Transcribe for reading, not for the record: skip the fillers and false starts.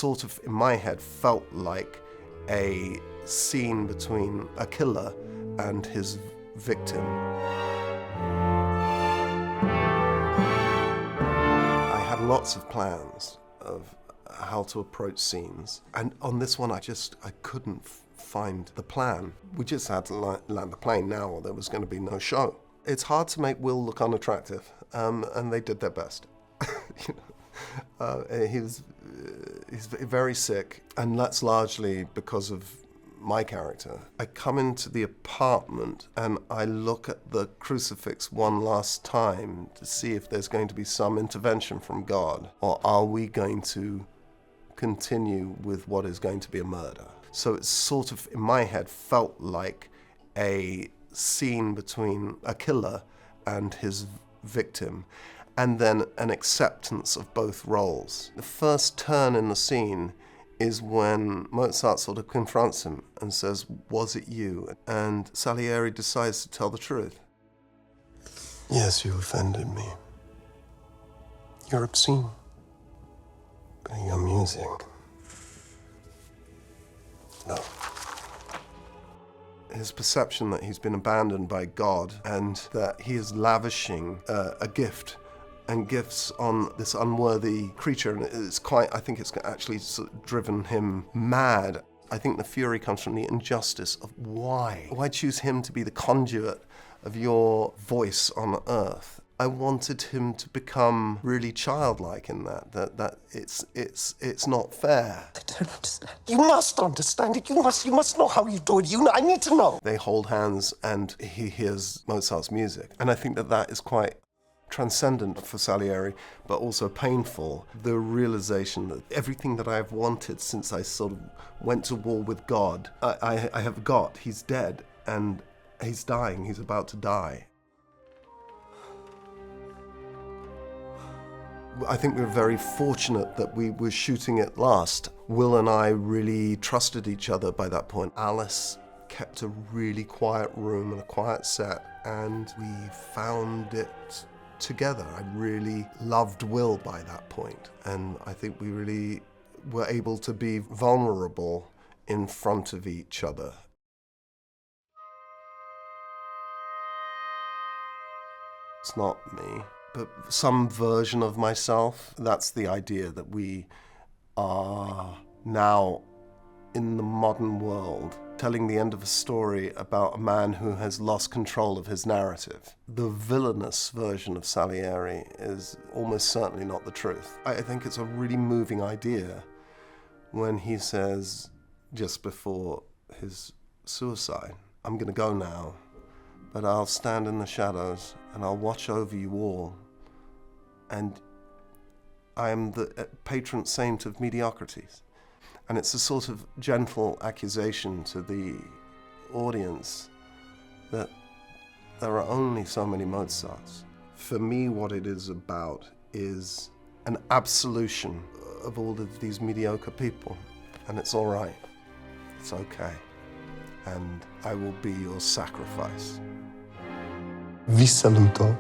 sort of, in my head, felt like a scene between a killer and his victim. I had lots of plans of how to approach scenes, and on this one I couldn't find the plan. We just had to land the plane now, or there was going to be no show. It's hard to make Will look unattractive, and they did their best. You know, he's very sick, and that's largely because of my character. I come into the apartment and I look at the crucifix one last time to see if there's going to be some intervention from God, or are we going to continue with what is going to be a murder. So it sort of, in my head, felt like a scene between a killer and his victim, and then an acceptance of both roles. The first turn in the scene is when Mozart sort of confronts him and says, "Was it you?" And Salieri decides to tell the truth. "Yes, you offended me. You're obscene. Playing your music. No." His perception that he's been abandoned by God and that he is lavishing a gift and gifts on this unworthy creature, and I think it's actually sort of driven him mad. I think the fury comes from the injustice of why choose him to be the conduit of your voice on earth. I wanted him to become really childlike in that it's not fair. I don't understand. You must understand it. You must know how you do it. I need to know. They hold hands and he hears Mozart's music. And I think that is quite transcendent for Salieri, but also painful. The realization that everything that I've wanted since I sort of went to war with God, I have got. He's dead and he's dying. He's about to die. I think we were very fortunate that we were shooting it last. Will and I really trusted each other by that point. Alice kept a really quiet room and a quiet set, and we found it together. I really loved Will by that point, and I think we really were able to be vulnerable in front of each other. It's not me, but some version of myself. That's the idea, that we are now in the modern world telling the end of a story about a man who has lost control of his narrative. The villainous version of Salieri is almost certainly not the truth. I think it's a really moving idea when he says, just before his suicide, "I'm going to go now, but I'll stand in the shadows and I'll watch over you all. And I am the patron saint of mediocrities." And it's a sort of gentle accusation to the audience that there are only so many Mozarts. For me, what it is about is an absolution of all of these mediocre people. And it's all right. It's okay. And I will be your sacrifice. Vi saluto.